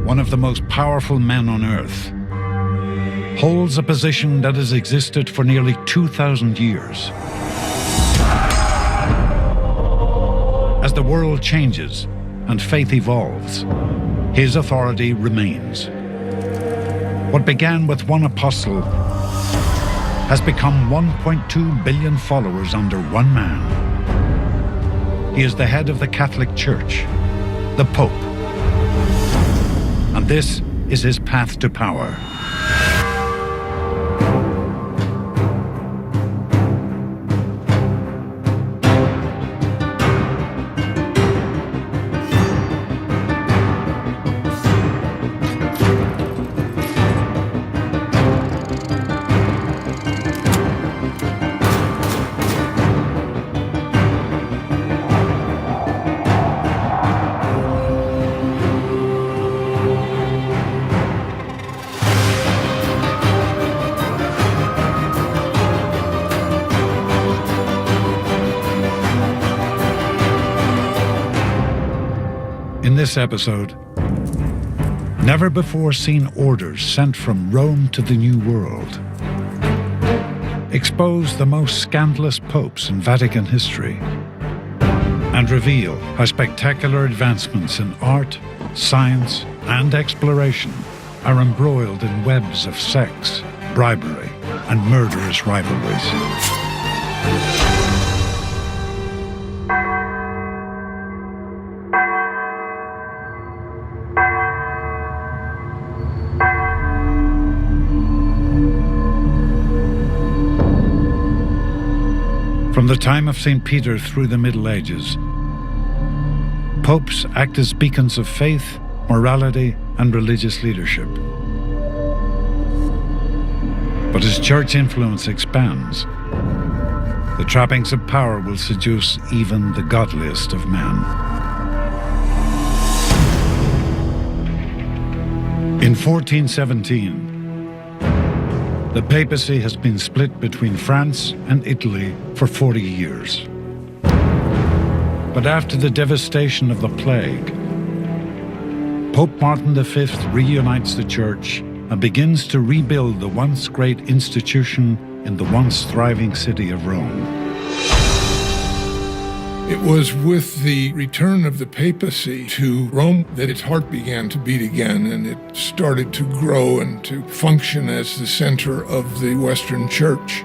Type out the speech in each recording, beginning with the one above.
one of the most powerful men on earth, holds a position that has existed for nearly 2,000 years. As the world changes and faith evolves, his authority remains. What began with one apostle has become 1.2 billion followers under one man. He is the head of the Catholic Church, the Pope. And this is his path to power. In this episode, never-before-seen orders sent from Rome to the New World expose the most scandalous popes in Vatican history and reveal how spectacular advancements in art, science, and exploration are embroiled in webs of sex, bribery, and murderous rivalries. From the time of St. Peter through the Middle Ages, popes act as beacons of faith, morality, and religious leadership. But as church influence expands, the trappings of power will seduce even the godliest of men. In 1417, the papacy has been split between France and Italy for 40 years. But after the devastation of the plague, Pope Martin V reunites the Church and begins to rebuild the once great institution in the once thriving city of Rome. It was with the return of the papacy to Rome that its heart began to beat again, and it started to grow and to function as the center of the Western Church.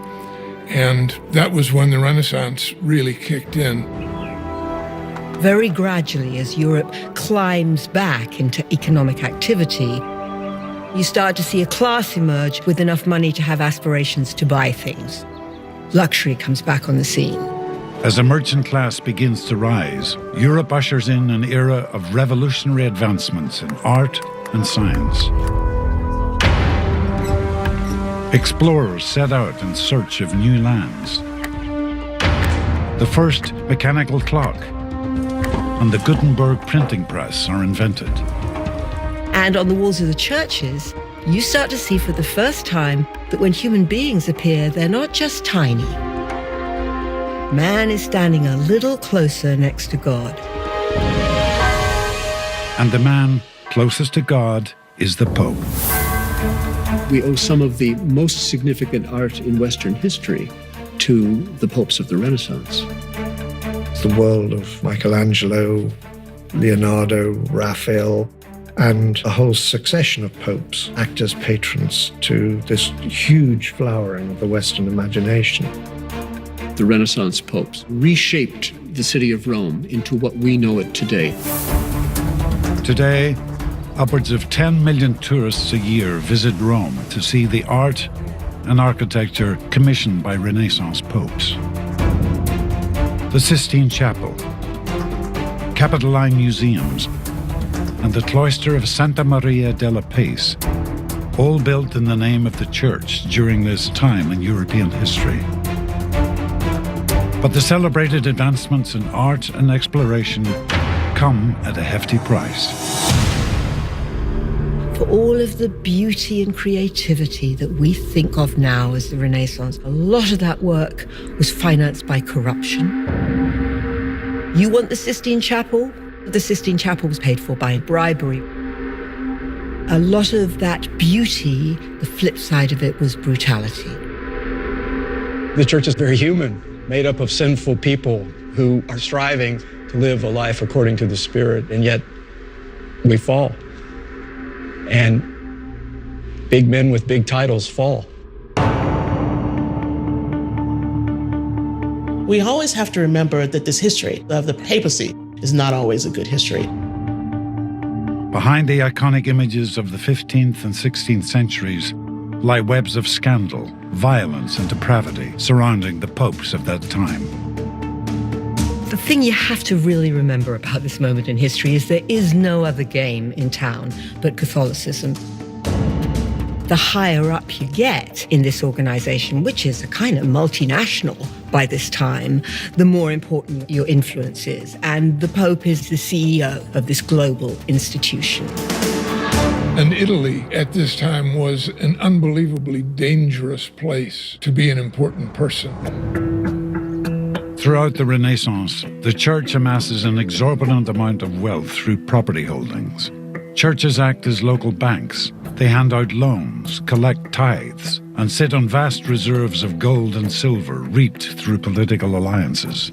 And that was when the Renaissance really kicked in. Very gradually, as Europe climbs back into economic activity, you start to see a class emerge with enough money to have aspirations to buy things. Luxury comes back on the scene. As a merchant class begins to rise, Europe ushers in an era of revolutionary advancements in art and science. Explorers set out in search of new lands. The first mechanical clock and the Gutenberg printing press are invented. And on the walls of the churches, you start to see for the first time that when human beings appear, they're not just tiny. Man is standing a little closer next to God. And the man closest to God is the Pope. We owe some of the most significant art in Western history to the popes of the Renaissance. The world of Michelangelo, Leonardo, Raphael, and a whole succession of popes act as patrons to this huge flowering of the Western imagination. The Renaissance popes reshaped the city of Rome into what we know it today. Today, upwards of 10 million tourists a year visit Rome to see the art and architecture commissioned by Renaissance popes. The Sistine Chapel, Capitoline Museums, and the cloister of Santa Maria della Pace, all built in the name of the Church during this time in European history. But the celebrated advancements in art and exploration come at a hefty price. For all of the beauty and creativity that we think of now as the Renaissance, a lot of that work was financed by corruption. You want the Sistine Chapel? The Sistine Chapel was paid for by bribery. a lot of that beauty, the flip side of it was brutality. The church is very human, made up of sinful people who are striving to live a life according to the Spirit, and yet we fall. And big men with big titles fall. We always have to remember that this history of the papacy is not always a good history. Behind the iconic images of the 15th and 16th centuries lie webs of scandal, violence and depravity surrounding the popes of that time. The thing you have to really remember about this moment in history is there is no other game in town but Catholicism. The higher up you get in this organization, which is a kind of multinational by this time, the more important your influence is. And the Pope is the CEO of this global institution. And Italy at this time was an unbelievably dangerous place to be an important person. Throughout the Renaissance, the Church amasses an exorbitant amount of wealth through property holdings. Churches act as local banks. They hand out loans, collect tithes, and sit on vast reserves of gold and silver reaped through political alliances.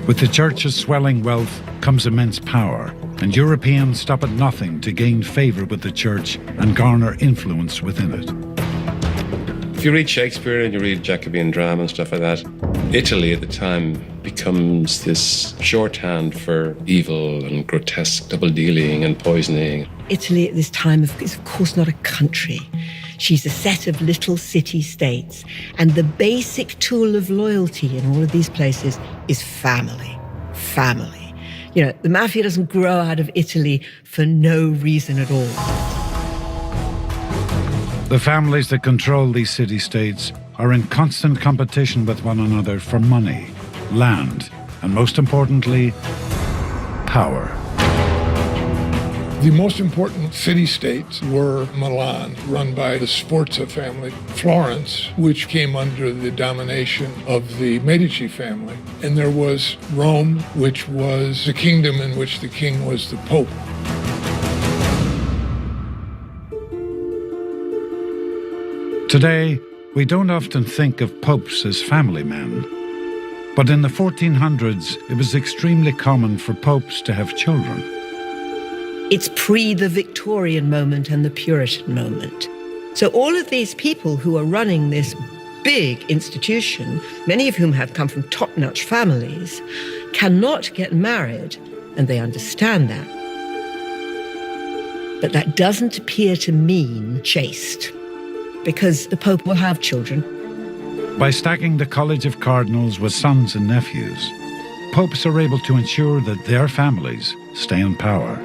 With the Church's swelling wealth comes immense power, and Europeans stop at nothing to gain favour with the Church and garner influence within it. If you read Shakespeare and you read Jacobean drama and stuff like that, Italy at the time becomes this shorthand for evil and grotesque double-dealing and poisoning. Italy at this time is, of course, not a country. She's a set of little city-states. And the basic tool of loyalty in all of these places is family. Family. You know, the mafia doesn't grow out of Italy for no reason at all. The families that control these city-states are in constant competition with one another for money, land, and most importantly, power. The most important city-states were Milan, run by the Sforza family, Florence, which came under the domination of the Medici family, and there was Rome, which was the kingdom in which the king was the Pope. Today, we don't often think of popes as family men. But in the 1400s, it was extremely common for popes to have children. It's pre the Victorian moment and the Puritan moment. So all of these people who are running this big institution, many of whom have come from top-notch families, cannot get married, and they understand that. But that doesn't appear to mean chaste, because the Pope will have children. By stacking the College of Cardinals with sons and nephews, popes are able to ensure that their families stay in power.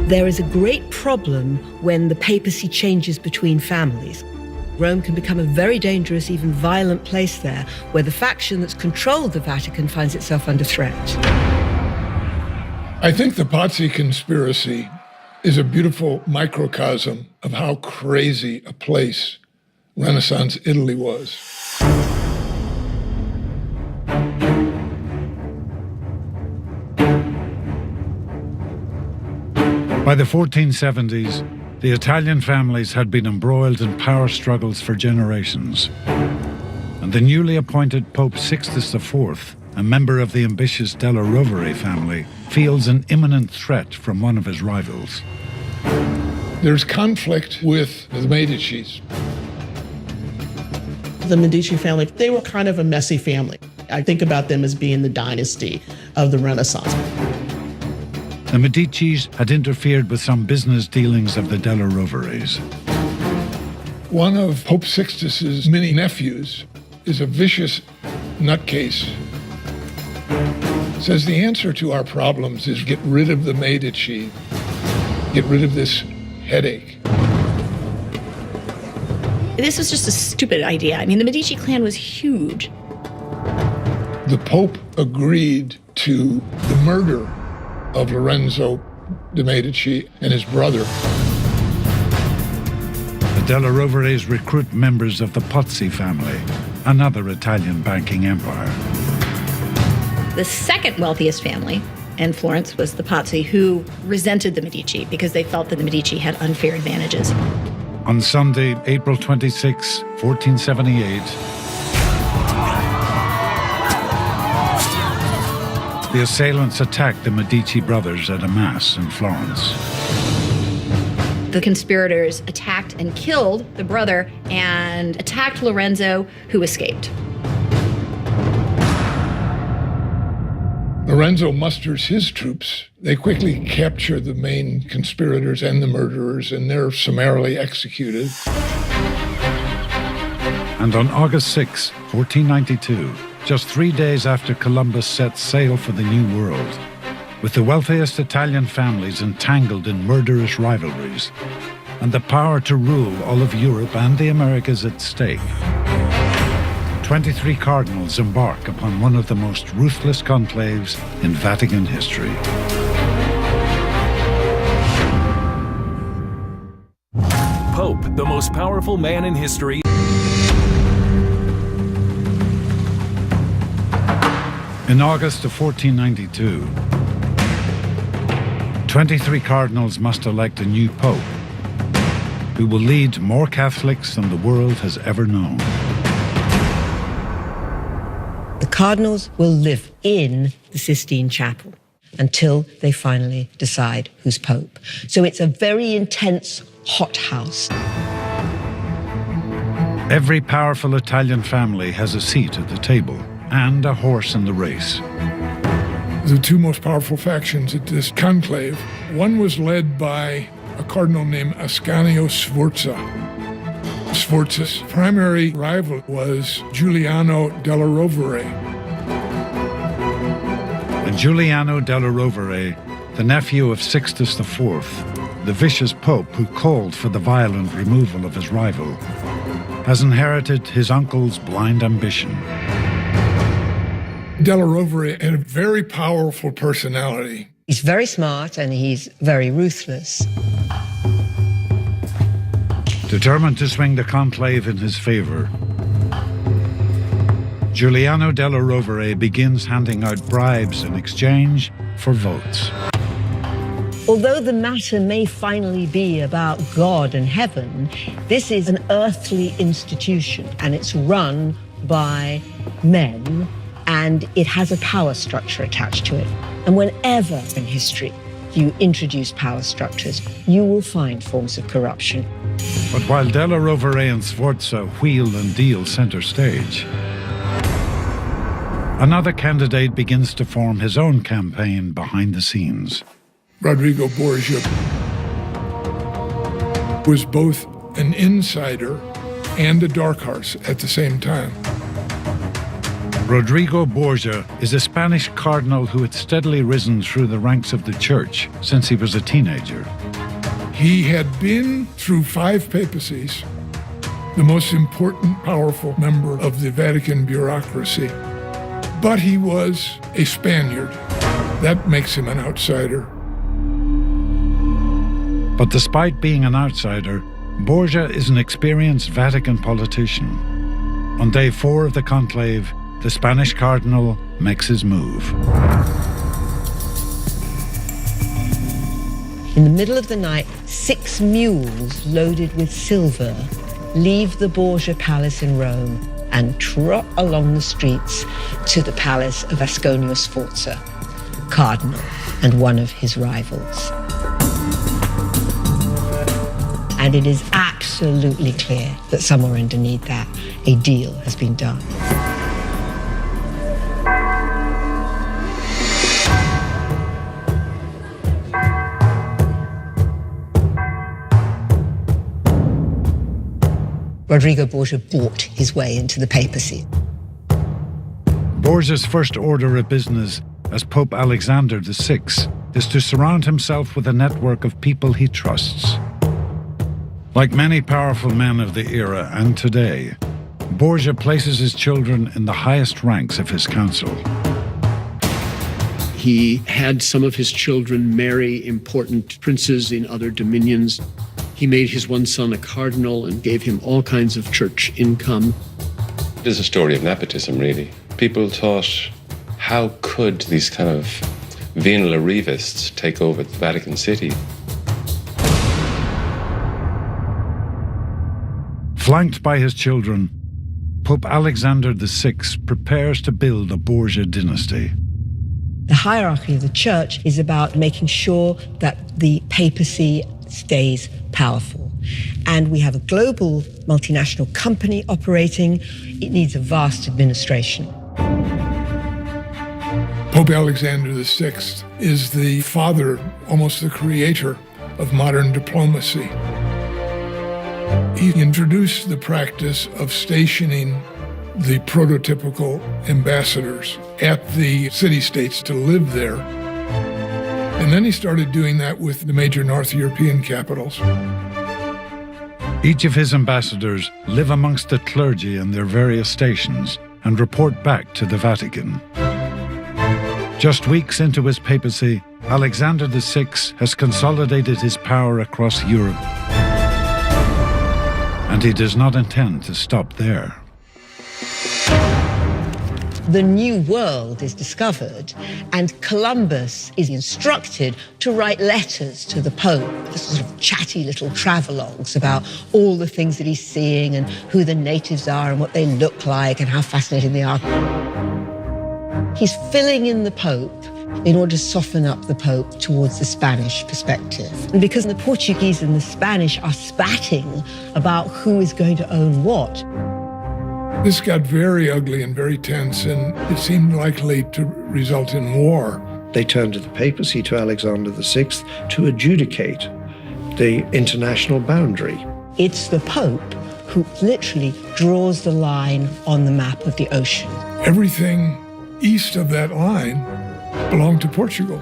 There is a great problem when the papacy changes between families. Rome can become a very dangerous, even violent place there, where the faction that's controlled the Vatican finds itself under threat. I think the Pazzi conspiracy is a beautiful microcosm of how crazy a place Renaissance Italy was. By the 1470s, the Italian families had been embroiled in power struggles for generations. And the newly appointed Pope Sixtus IV, a member of the ambitious Della Rovere family, feels an imminent threat from one of his rivals. There's conflict with the Medicis. The Medici family, they were kind of a messy family. I think about them as being the dynasty of the Renaissance. The Medicis had interfered with some business dealings of the Della Roveres. One of Pope Sixtus's many nephews is a vicious nutcase. Says the answer to our problems is get rid of the Medici, get rid of this headache. This was just a stupid idea. I mean, the Medici clan was huge. The Pope agreed to the murder of Lorenzo de' Medici and his brother. The Della Roveres recruit members of the Pazzi family, another Italian banking empire. The second wealthiest family in Florence was the Pazzi, who resented the Medici because they felt that the Medici had unfair advantages. On Sunday, April 26, 1478, the assailants attacked the Medici brothers at a mass in Florence. The conspirators attacked and killed the brother and attacked Lorenzo, who escaped. Lorenzo musters his troops. They quickly capture the main conspirators and the murderers, and they're summarily executed. And on August 6, 1492, just 3 days after Columbus set sail for the New World, with the wealthiest Italian families entangled in murderous rivalries, and the power to rule all of Europe and the Americas at stake, 23 cardinals embark upon one of the most ruthless conclaves in Vatican history. Pope, the most powerful man in history. In August of 1492, 23 cardinals must elect a new pope who will lead more Catholics than the world has ever known. The cardinals will live in the Sistine Chapel until they finally decide who's pope. So it's a very intense hothouse. Every powerful Italian family has a seat at the table and a horse in the race. The two most powerful factions at this conclave, one was led by a cardinal named Ascanio Sforza. Sforza's primary rival was Giuliano della Rovere. And Giuliano della Rovere, the nephew of Sixtus IV, the vicious pope who called for the violent removal of his rival, has inherited his uncle's blind ambition. Della Rovere had a very powerful personality. He's very smart and he's very ruthless. Determined to swing the conclave in his favor, Giuliano della Rovere begins handing out bribes in exchange for votes. Although the matter may finally be about God and heaven, this is an earthly institution and it's run by men and it has a power structure attached to it. And whenever in history you introduce power structures, you will find forms of corruption. But while della Rovere and Sforza wheel and deal center stage, another candidate begins to form his own campaign behind the scenes. Rodrigo Borgia was both an insider and a dark horse at the same time. Rodrigo Borgia is a Spanish cardinal who had steadily risen through the ranks of the church since he was a teenager. He had been through 5 papacies, the most important, powerful member of the Vatican bureaucracy. But he was a Spaniard. That makes him an outsider. But despite being an outsider, Borgia is an experienced Vatican politician. On day 4 of the conclave, the Spanish cardinal makes his move. In the middle of the night, 6 mules loaded with silver leave the Borgia Palace in Rome and trot along the streets to the palace of Ascanio Sforza, cardinal and one of his rivals. And it is absolutely clear that somewhere underneath that, a deal has been done. Rodrigo Borgia bought his way into the papacy. Borgia's first order of business as Pope Alexander VI is to surround himself with a network of people he trusts. Like many powerful men of the era and today, Borgia places his children in the highest ranks of his council. He had some of his children marry important princes in other dominions. He made his one son a cardinal and gave him all kinds of church income. It is a story of nepotism, really. People thought, how could these kind of venal arrivists take over the Vatican City. Flanked by his children, Pope Alexander VI prepares to build a Borgia dynasty. The hierarchy of the church is about making sure that the papacy stays powerful. And we have a global multinational company operating. It needs a vast administration. Pope Alexander VI is the father, almost the creator, of modern diplomacy. He introduced the practice of stationing the prototypical ambassadors at the city-states to live there. And then he started doing that with the major North European capitals. Each of his ambassadors live amongst the clergy in their various stations and report back to the Vatican. Just weeks into his papacy, Alexander VI has consolidated his power across Europe, and he does not intend to stop there. The New World is discovered, and Columbus is instructed to write letters to the Pope, the sort of chatty little travelogues about all the things that he's seeing and who the natives are and what they look like and how fascinating they are. He's filling in the Pope in order to soften up the Pope towards the Spanish perspective. And because the Portuguese and the Spanish are spatting about who is going to own what, this got very ugly and very tense, and it seemed likely to result in war. They turned to the papacy, to Alexander VI, to adjudicate the international boundary. it's the Pope who literally draws the line on the map of the ocean. Everything east of that line belonged to Portugal.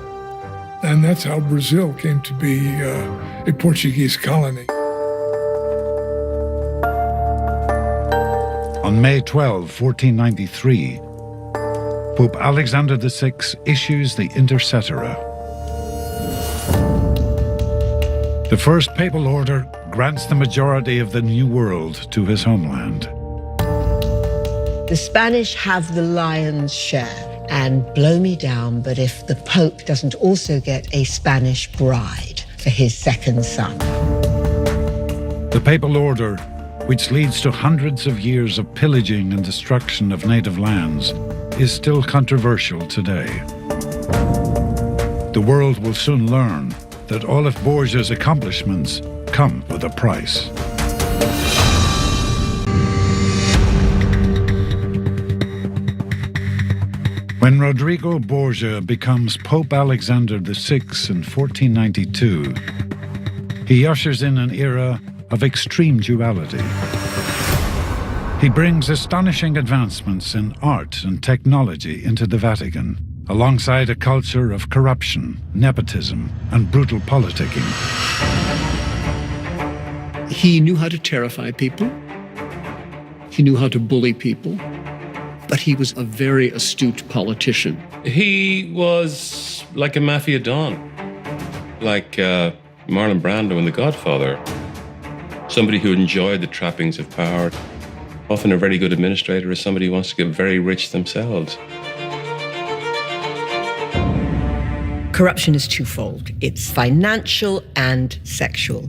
And that's how Brazil came to be a Portuguese colony. On May 12, 1493, Pope Alexander VI issues the Inter Cetera. The First Papal Order grants the majority of the New World to his homeland. The Spanish have the lion's share, and blow me down, but if the Pope doesn't also get a Spanish bride for his second son. The Papal Order, which leads to hundreds of years of pillaging and destruction of native lands, is still controversial today. The world will soon learn that all of Borgia's accomplishments come with a price. When Rodrigo Borgia becomes Pope Alexander VI in 1492, he ushers in an era of extreme duality. He brings astonishing advancements in art and technology into the Vatican, alongside a culture of corruption, nepotism, and brutal politicking. He knew how to terrify people. He knew how to bully people. But he was a very astute politician. He was like a mafia don, like Marlon Brando in The Godfather. Somebody who enjoyed the trappings of power. Often a very good administrator is somebody who wants to get very rich themselves. Corruption is twofold. It's financial and sexual.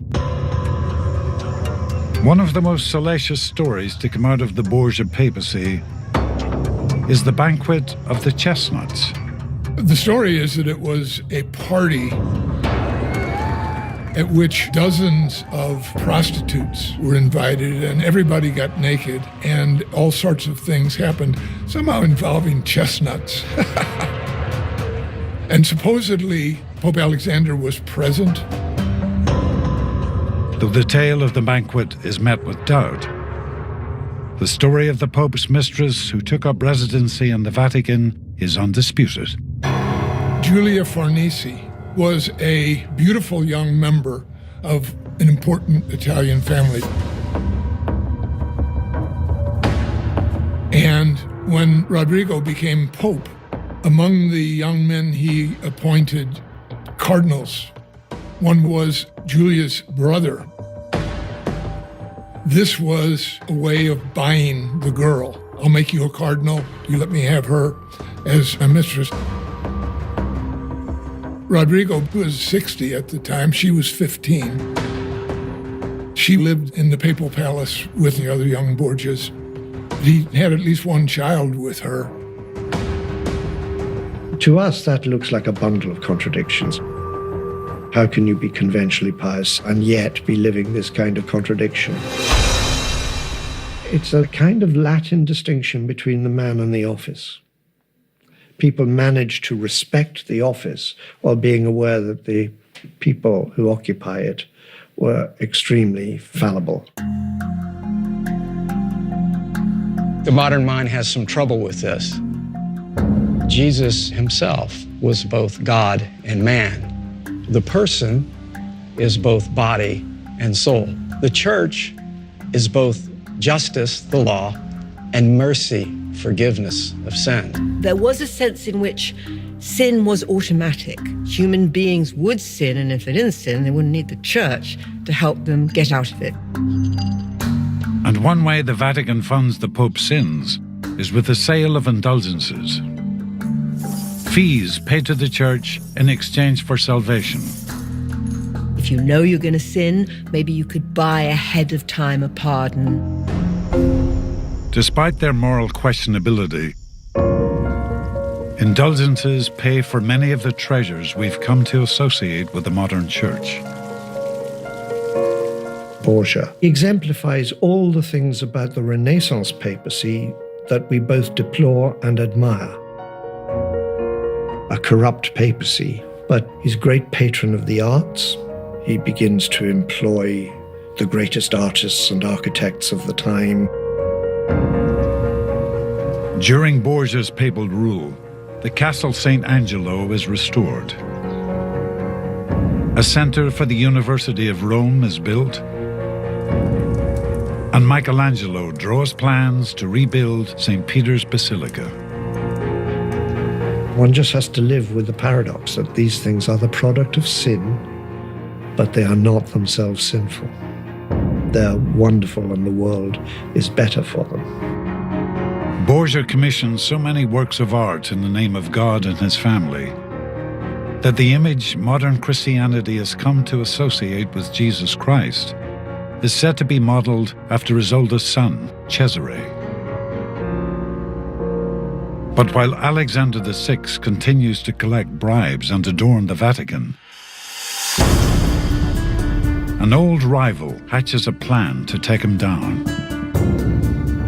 One of the most salacious stories to come out of the Borgia papacy is the banquet of the chestnuts. The story is that it was a party at which dozens of prostitutes were invited and everybody got naked and all sorts of things happened, somehow involving chestnuts. And supposedly Pope Alexander was present. Though the tale of the banquet is met with doubt, the story of the Pope's mistress who took up residency in the Vatican is undisputed. Giulia Farnese was a beautiful young member of an important Italian family. And when Rodrigo became Pope, among the young men he appointed cardinals. One was Giulia's brother. This was a way of buying the girl. I'll make you a cardinal. You let me have her as a mistress. Rodrigo was 60 at the time. She was 15. She lived in the papal palace with the other young Borgias. He had at least one child with her. To us, that looks like a bundle of contradictions. How can you be conventionally pious and yet be living this kind of contradiction? It's a kind of Latin distinction between the man and the office. People manage to respect the office while being aware that the people who occupy it were extremely fallible. The modern mind has some trouble with this. Jesus himself was both God and man. The person is both body and soul. The church is both justice, the law, and mercy, forgiveness of sin. There was a sense in which sin was automatic. Human beings would sin, and if they didn't sin, they wouldn't need the church to help them get out of it. And one way the Vatican funds the Pope's sins is with the sale of indulgences. Fees paid to the church in exchange for salvation. If you know you're going to sin, maybe you could buy ahead of time a pardon. Despite their moral questionability, indulgences pay for many of the treasures we've come to associate with the modern church. Borgia exemplifies all the things about the Renaissance papacy that we both deplore and admire. A corrupt papacy, but he's great patron of the arts. He begins to employ the greatest artists and architects of the time. During Borgia's papal rule, the Castle St. Angelo is restored. A centre for the University of Rome is built, and Michelangelo draws plans to rebuild St. Peter's Basilica. One just has to live with the paradox that these things are the product of sin, but they are not themselves sinful. They're wonderful, and the world is better for them. Borgia commissioned so many works of art in the name of God and his family that the image modern Christianity has come to associate with Jesus Christ is said to be modeled after his oldest son, Cesare. But while Alexander VI continues to collect bribes and adorn the Vatican, an old rival hatches a plan to take him down.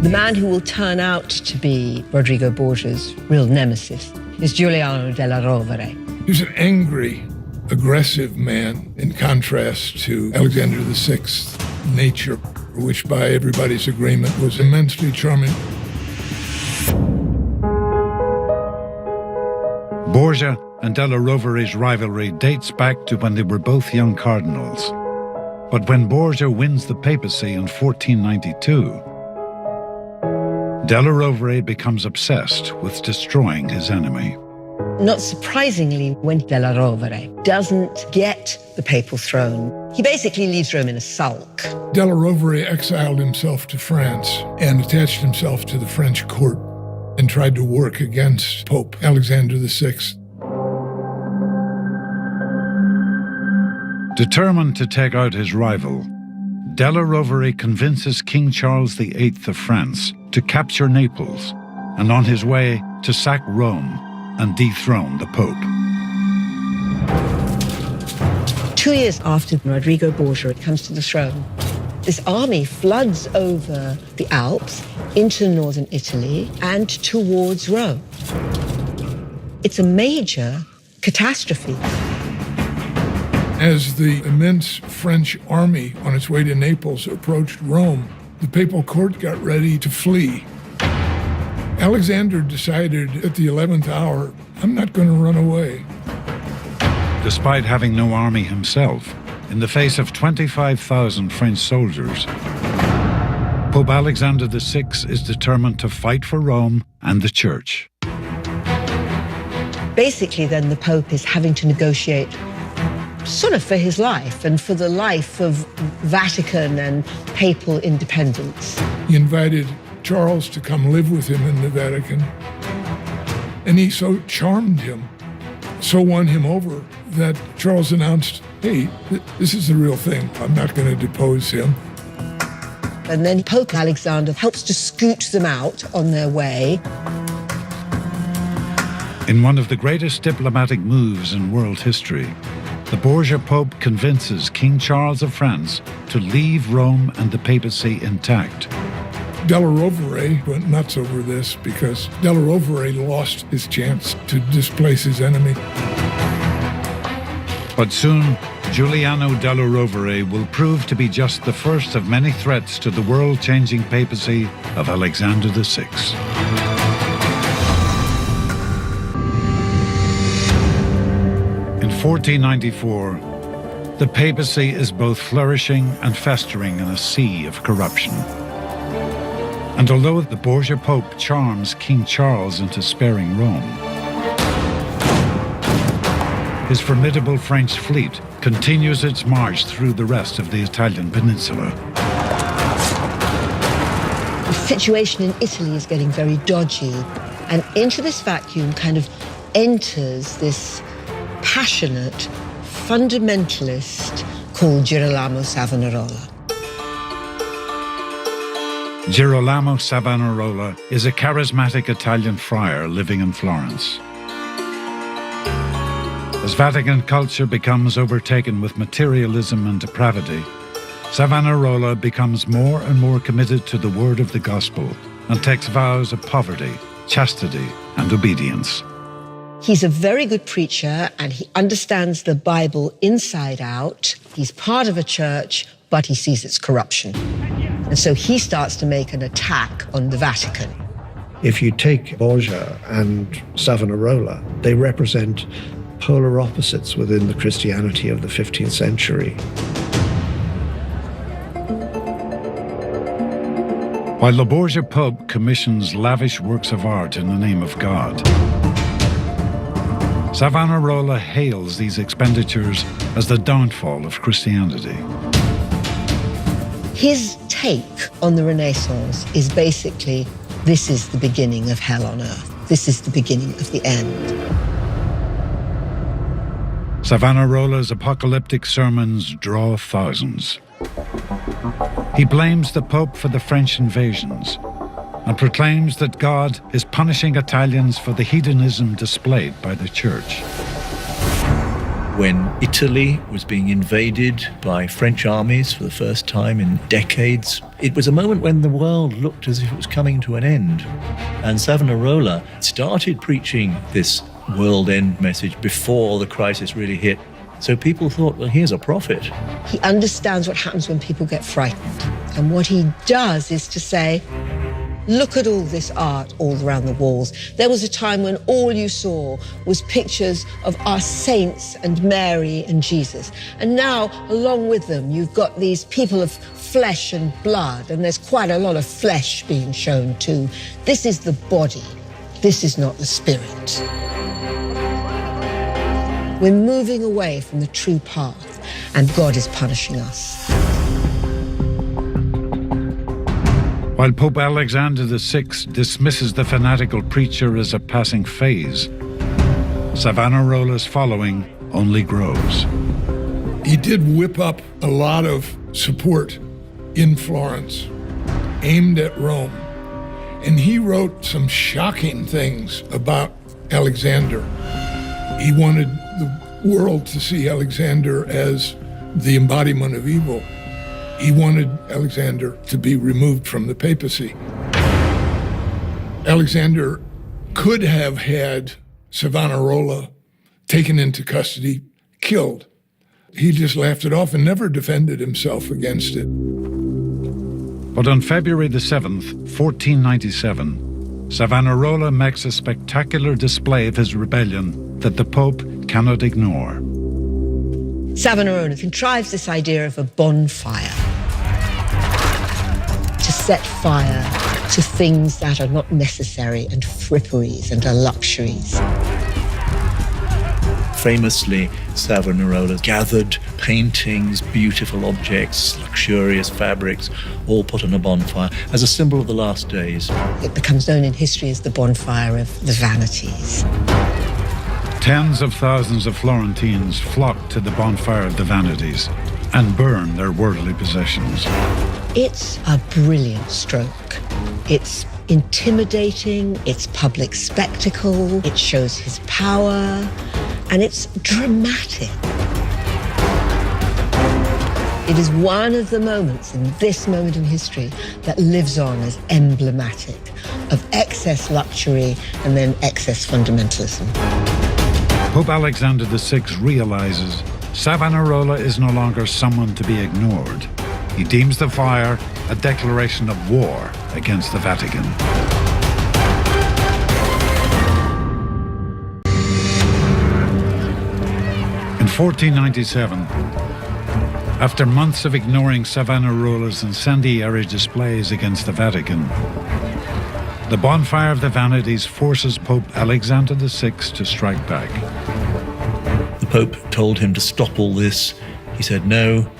The man who will turn out to be Rodrigo Borgia's real nemesis is Giuliano della Rovere. He was an angry, aggressive man in contrast to Alexander VI's nature, which by everybody's agreement was immensely charming. Borgia and della Rovere's rivalry dates back to when they were both young cardinals. But when Borgia wins the papacy in 1492, della Rovere becomes obsessed with destroying his enemy. Not surprisingly, when della Rovere doesn't get the papal throne, he basically leaves Rome in a sulk. Della Rovere exiled himself to France and attached himself to the French court and tried to work against Pope Alexander VI. Determined to take out his rival, della Rovere convinces King Charles VIII of France to capture Naples and on his way to sack Rome and dethrone the Pope. 2 years after Rodrigo Borgia comes to the throne, this army floods over the Alps into northern Italy and towards Rome. It's a major catastrophe. As the immense French army on its way to Naples approached Rome, the papal court got ready to flee. Alexander decided at the 11th hour, I'm not going to run away. Despite having no army himself, in the face of 25,000 French soldiers, Pope Alexander VI is determined to fight for Rome and the Church. Basically, then, the Pope is having to negotiate sort of for his life and for the life of Vatican and papal independence. He invited Charles to come live with him in the Vatican, and he so charmed him so won him over that Charles announced, hey, this is the real thing. I'm not going to depose him. And then Pope Alexander helps to scoot them out on their way. In one of the greatest diplomatic moves in world history, the Borgia Pope convinces King Charles of France to leave Rome and the papacy intact. Della Rovere went nuts over this because Della Rovere lost his chance to displace his enemy. But soon, Giuliano della Rovere will prove to be just the first of many threats to the world-changing papacy of Alexander VI. In 1494, the papacy is both flourishing and festering in a sea of corruption. And although the Borgia Pope charms King Charles into sparing Rome, his formidable French fleet continues its march through the rest of the Italian peninsula. The situation in Italy is getting very dodgy, and into this vacuum kind of enters this passionate fundamentalist called Girolamo Savonarola. Girolamo Savonarola is a charismatic Italian friar living in Florence. As Vatican culture becomes overtaken with materialism and depravity, Savonarola becomes more and more committed to the word of the gospel and takes vows of poverty, chastity, and obedience. He's a very good preacher and he understands the Bible inside out. He's part of a church, but he sees its corruption. And so he starts to make an attack on the Vatican. If you take Borgia and Savonarola, they represent polar opposites within the Christianity of the 15th century. While the Borgia Pope commissions lavish works of art in the name of God, Savonarola hails these expenditures as the downfall of Christianity. His take on the Renaissance is basically, this is the beginning of hell on earth. This is the beginning of the end. Savonarola's apocalyptic sermons draw thousands. He blames the Pope for the French invasions and proclaims that God is punishing Italians for the hedonism displayed by the Church. When Italy was being invaded by French armies for the first time in decades, it was a moment when the world looked as if it was coming to an end. And Savonarola started preaching this world end message before the crisis really hit. So people thought, well, here's a prophet. He understands what happens when people get frightened. And what he does is to say, look at all this art all around the walls. There was a time when all you saw was pictures of our saints and Mary and Jesus. And now, along with them, you've got these people of flesh and blood, and there's quite a lot of flesh being shown too. This is the body. This is not the spirit. We're moving away from the true path, and God is punishing us. While Pope Alexander VI dismisses the fanatical preacher as a passing phase, Savonarola's following only grows. He did whip up a lot of support in Florence, aimed at Rome. And he wrote some shocking things about Alexander. He wanted the world to see Alexander as the embodiment of evil. He wanted Alexander to be removed from the papacy. Alexander could have had Savonarola taken into custody, killed. He just laughed it off and never defended himself against it. But on February the 7th, 1497, Savonarola makes a spectacular display of his rebellion that the Pope cannot ignore. Savonarola contrives this idea of a bonfire to set fire to things that are not necessary and fripperies and are luxuries. Famously, Savonarola gathered paintings, beautiful objects, luxurious fabrics, all put on a bonfire as a symbol of the last days. It becomes known in history as the bonfire of the vanities. Tens of thousands of Florentines flock to the bonfire of the vanities and burn their worldly possessions. It's a brilliant stroke. It's intimidating, it's public spectacle, it shows his power, and it's dramatic. It is one of the moments in this moment in history that lives on as emblematic of excess luxury and then excess fundamentalism. Pope Alexander VI realizes Savonarola is no longer someone to be ignored. He deems the fire a declaration of war against the Vatican. In 1497, after months of ignoring Savonarola's incendiary displays against the Vatican, the bonfire of the vanities forces Pope Alexander VI to strike back. The Pope told him to stop all this. He said no,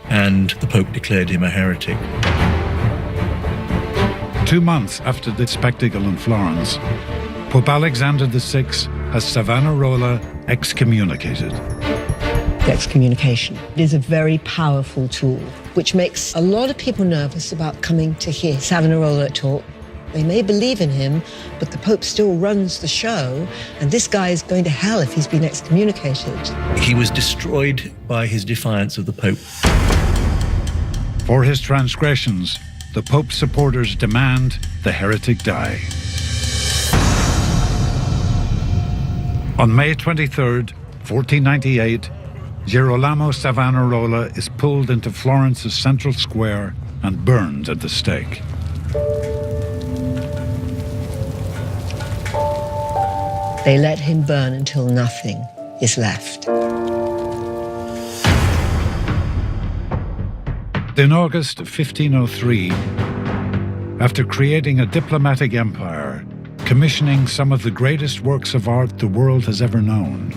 and the Pope declared him a heretic. 2 months after the spectacle in Florence, Pope Alexander VI has Savonarola excommunicated. The excommunication is a very powerful tool, which makes a lot of people nervous about coming to hear Savonarola talk. They may believe in him, but the Pope still runs the show, and this guy is going to hell if he's been excommunicated. He was destroyed by his defiance of the Pope. For his transgressions, the Pope's supporters demand the heretic die. On May 23rd, 1498, Girolamo Savonarola is pulled into Florence's central square and burned at the stake. They let him burn until nothing is left. In August of 1503, after creating a diplomatic empire, commissioning some of the greatest works of art the world has ever known,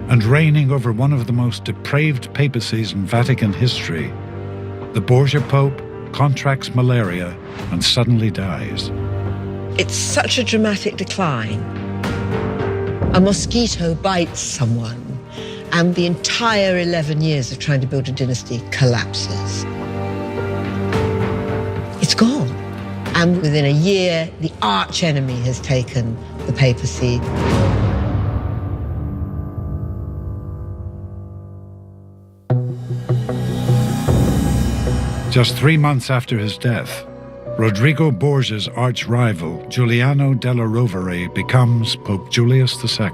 and reigning over one of the most depraved papacies in Vatican history, the Borgia Pope contracts malaria and suddenly dies. It's such a dramatic decline. A mosquito bites someone, and the entire 11 years of trying to build a dynasty collapses. It's gone. And within a year, the arch-enemy has taken the papacy. Just 3 months after his death, Rodrigo Borgia's arch-rival, Giuliano della Rovere, becomes Pope Julius II.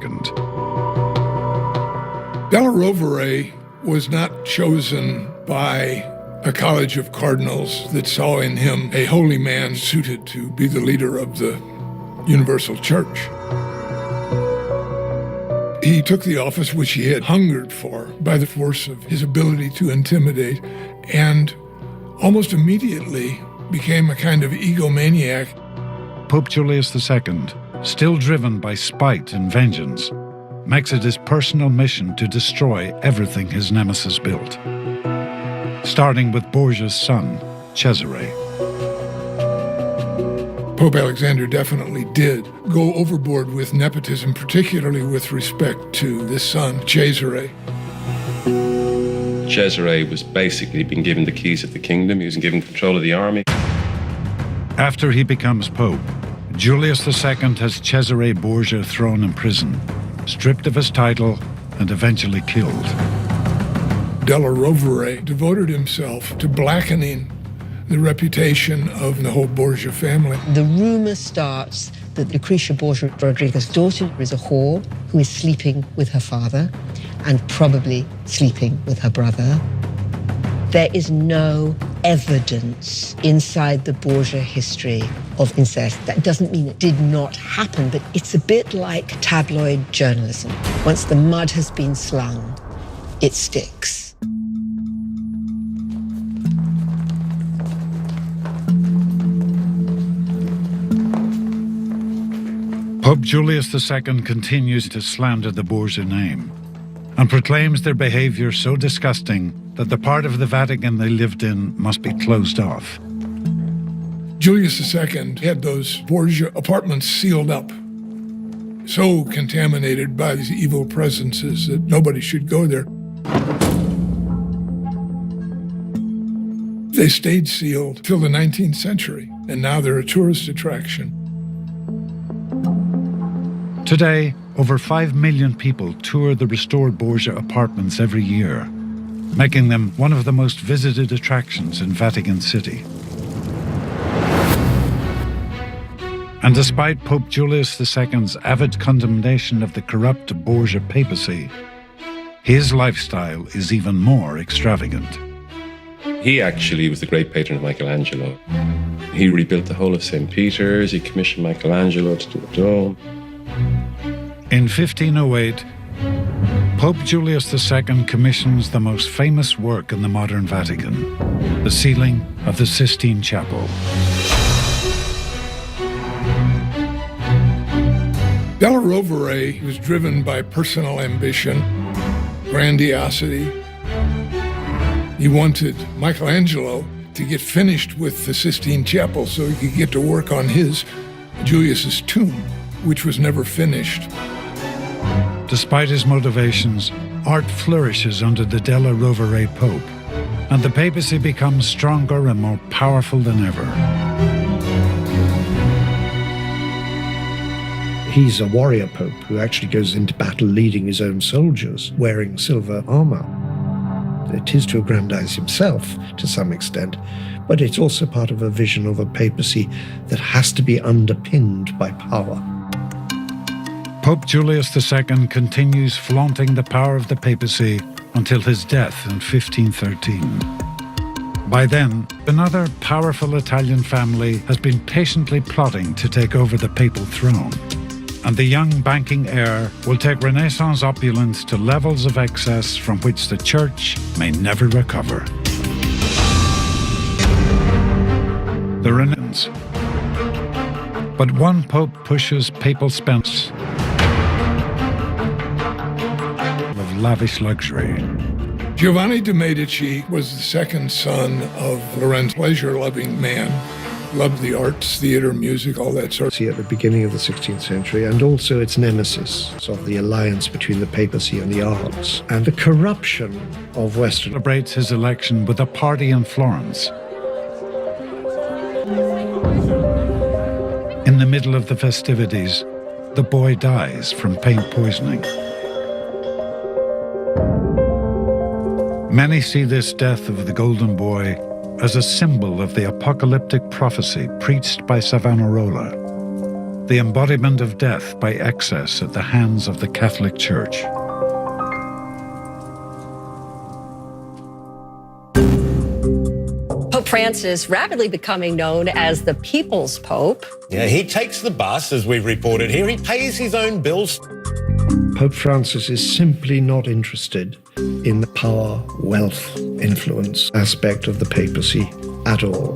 Della Rovere was not chosen by a college of cardinals that saw in him a holy man suited to be the leader of the universal church. He took the office which he had hungered for by the force of his ability to intimidate, and almost immediately became a kind of egomaniac. Pope Julius II, still driven by spite and vengeance, makes it his personal mission to destroy everything his nemesis built, starting with Borgia's son, Cesare. Pope Alexander definitely did go overboard with nepotism, particularly with respect to this son, Cesare. Cesare was basically being given the keys of the kingdom. He was given control of the army. After he becomes Pope, Julius II has Cesare Borgia thrown in prison, stripped of his title, and eventually killed. Della Rovere devoted himself to blackening the reputation of the whole Borgia family. The rumor starts that Lucretia Borgia Rodrigo's daughter is a whore who is sleeping with her father and probably sleeping with her brother. There is no evidence inside the Borgia history of incest. That doesn't mean it did not happen, but it's a bit like tabloid journalism. Once the mud has been slung, it sticks. Pope Julius II continues to slander the Borgia name and proclaims their behavior so disgusting that the part of the Vatican they lived in must be closed off. Julius II had those Borgia apartments sealed up. so contaminated by these evil presences that nobody should go there. They stayed sealed till the 19th century, and now they're a tourist attraction. Today, over 5 million people tour the restored Borgia apartments every year, making them one of the most visited attractions in Vatican City. And despite Pope Julius II's avid condemnation of the corrupt Borgia papacy, his lifestyle is even more extravagant. He actually was the great patron of Michelangelo. He rebuilt the whole of St. Peter's. He commissioned Michelangelo to do the dome. In 1508, Pope Julius II commissions the most famous work in the modern Vatican, the ceiling of the Sistine Chapel. Della Rovere was driven by personal ambition, grandiosity. He wanted Michelangelo to get finished with the Sistine Chapel so he could get to work on his, Julius's tomb, which was never finished. Despite his motivations, art flourishes under the Della Rovere Pope, and the papacy becomes stronger and more powerful than ever. He's a warrior pope who actually goes into battle leading his own soldiers, wearing silver armor. It is to aggrandize himself to some extent, but it's also part of a vision of a papacy that has to be underpinned by power. Pope Julius II continues flaunting the power of the papacy until his death in 1513. By then, another powerful Italian family has been patiently plotting to take over the papal throne, and the young banking heir will take Renaissance opulence to levels of excess from which the Church may never recover. The Renaissance. But one pope pushes papal spends of lavish luxury. Giovanni de' Medici was the second son of Lorenzo, pleasure-loving man. Loved the arts, theater, music, all that sort. At the beginning of the 16th century, and also its nemesis of the alliance between the papacy and the arts, and the corruption of Western. Celebrates his election with a party in Florence. In the middle of the festivities, the boy dies from paint poisoning. Many see this death of the golden boy as a symbol of the apocalyptic prophecy preached by Savonarola, the embodiment of death by excess at the hands of the Catholic Church. Pope Francis rapidly becoming known as the People's Pope. Yeah, he takes the bus, as we've reported here. He pays his own bills. Pope Francis is simply not interested in the power, wealth, influence aspect of the papacy at all.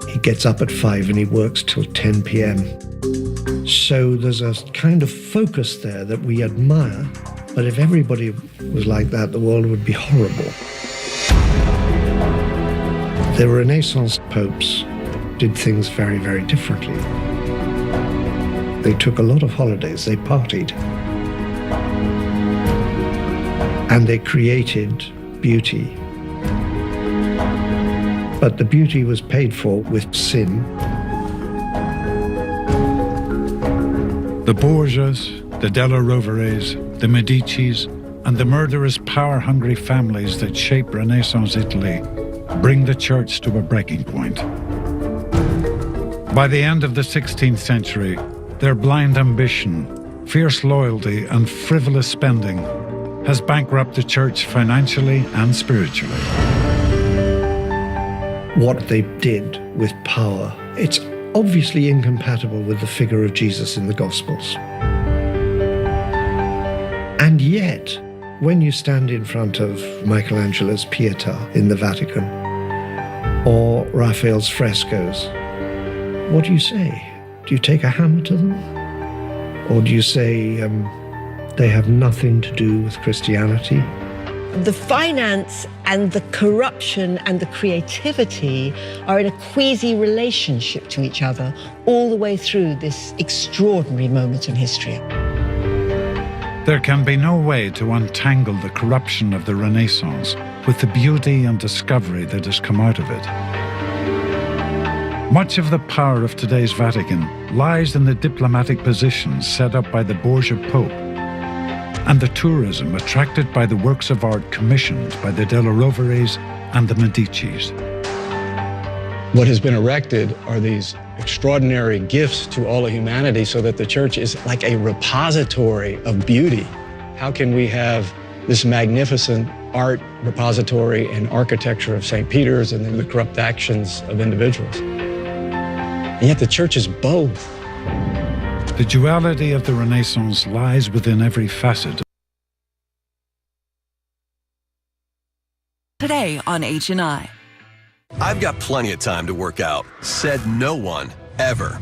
He gets up at 5 and he works till 10 p.m. So there's a kind of focus there that we admire, but if everybody was like that, the world would be horrible. The Renaissance popes did things very, very differently. They took a lot of holidays, they partied. And they created beauty. But the beauty was paid for with sin. The Borgias, the Della Roveres, the Medicis, and the murderous, power-hungry families that shape Renaissance Italy bring the Church to a breaking point. By the end of the 16th century, their blind ambition, fierce loyalty, and frivolous spending has bankrupted the Church financially and spiritually. What they did with power, it's obviously incompatible with the figure of Jesus in the Gospels. And yet, when you stand in front of Michelangelo's Pietà in the Vatican, or Raphael's frescoes, what do you say? Do you take a hammer to them? Or do you say they have nothing to do with Christianity? The finance and the corruption and the creativity are in a queasy relationship to each other all the way through this extraordinary moment in history. There can be no way to untangle the corruption of the Renaissance with the beauty and discovery that has come out of it. Much of the power of today's Vatican lies in the diplomatic positions set up by the Borgia Pope and the tourism attracted by the works of art commissioned by the Della Roveres and the Medicis. What has been erected are these extraordinary gifts to all of humanity so that the church is like a repository of beauty. How can we have this magnificent art repository and architecture of St. Peter's and then the corrupt actions of individuals? And yet the church is both. The duality of the Renaissance lies within every facet. Today on H&I. I've got plenty of time to work out. Said no one, ever.